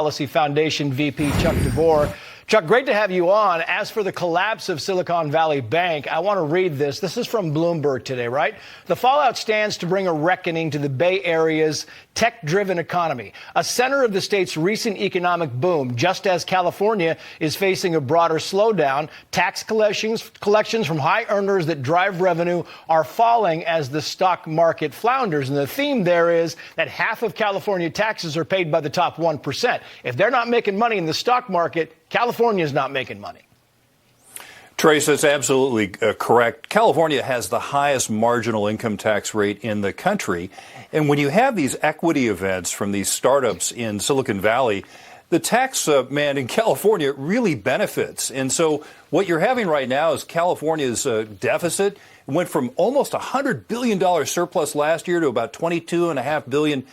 Policy Foundation VP Chuck DeVore. Chuck, great to have you on. As for the collapse of Silicon Valley Bank, I want to read this. This is from Bloomberg today, right? The fallout stands to bring a reckoning to the Bay Area's tech-driven economy, a center of the state's recent economic boom. Just as California is facing a broader slowdown, tax collections from high earners that drive revenue are falling as the stock market flounders. And the theme there is that half of California taxes are paid by the top 1%. If they're not making money in the stock market, California is not making money. Trace, that's absolutely correct. California has the highest marginal income tax rate in the country. And when you have these equity events from these startups in Silicon Valley, the tax man in California really benefits. And so what you're having right now is California's deficit went from almost $100 billion surplus last year to about $22.5 billion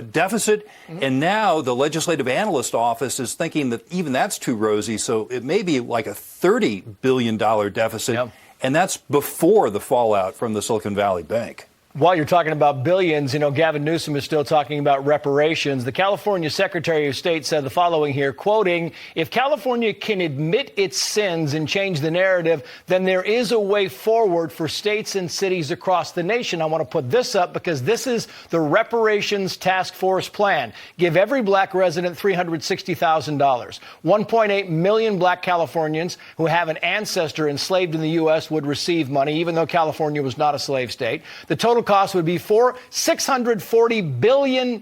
deficit. And now the Legislative Analyst Office is thinking that even that's too rosy. So it may be like a $30 billion deficit. Yep. And that's before the fallout from the Silicon Valley Bank. While you're talking about billions, Gavin Newsom is still talking about reparations. The California Secretary of State said the following here, quoting, "If California can admit its sins and change the narrative, then there is a way forward for states and cities across the nation." I want to put this up because this is the Reparations Task Force plan. Give every black resident $360,000. 1.8 million black Californians who have an ancestor enslaved in the U.S. would receive money, even though California was not a slave state. The total cost would be $640 billion.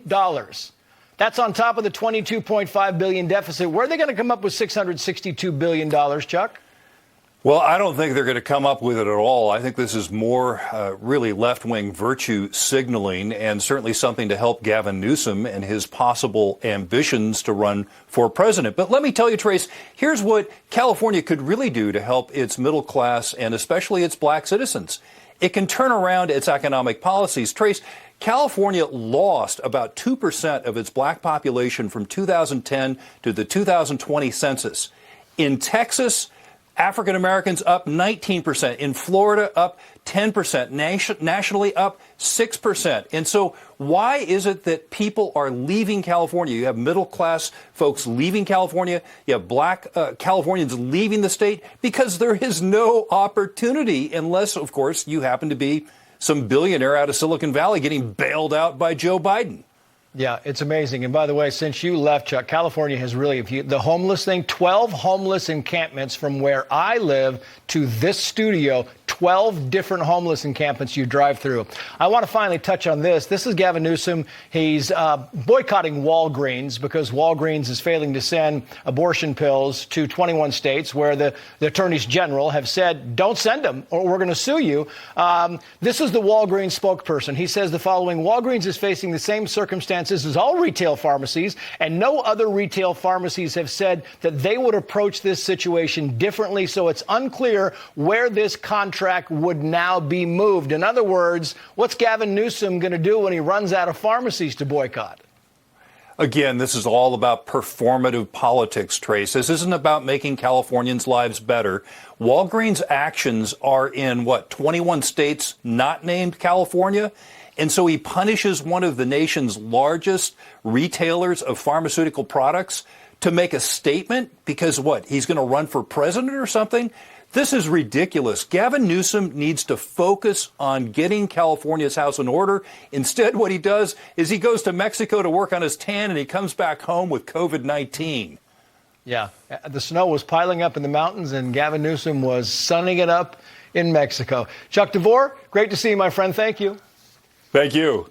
That's on top of the $22.5 billion deficit. Where are they going to come up with $662 billion, Chuck? Well, I don't think they're going to come up with it at all. I think this is more really left-wing virtue signaling and certainly something to help Gavin Newsom and his possible ambitions to run for president. But let me tell you, Trace, here's what California could really do to help its middle class and especially its black citizens. It can turn around its economic policies. Trace, California lost about 2% of its black population from 2010 to the 2020 census. In Texas, African Americans up 19%. In Florida, up 10%. Nationally, up 6%. And so why is it that people are leaving California? You have middle-class folks leaving California. You have black Californians leaving the state because there is no opportunity unless, of course, you happen to be some billionaire out of Silicon Valley getting bailed out by Joe Biden. Yeah, it's amazing. And by the way, since you left, Chuck, California has really, the homeless thing, 12 homeless encampments from where I live to this studio, 12 different homeless encampments you drive through. I want to finally touch on this. This is Gavin Newsom. He's boycotting Walgreens because Walgreens is failing to send abortion pills to 21 states where the attorneys general have said, don't send them or we're going to sue you. This is the Walgreens spokesperson. He says the following: Walgreens is facing the same circumstances as all retail pharmacies, and no other retail pharmacies have said that they would approach this situation differently. So it's unclear where this contract would now be moved. In other words, what's Gavin Newsom going to do when he runs out of pharmacies to boycott? Again, this is all about performative politics, Trace. This isn't about making Californians' lives better. Walgreens' actions are in, 21 states not named California? And so he punishes one of the nation's largest retailers of pharmaceutical products to make a statement because he's going to run for president or something? This is ridiculous. Gavin Newsom needs to focus on getting California's house in order. Instead, what he does is he goes to Mexico to work on his tan and he comes back home with COVID-19. Yeah, the snow was piling up in the mountains and Gavin Newsom was sunning it up in Mexico. Chuck DeVore, great to see you, my friend. Thank you. Thank you.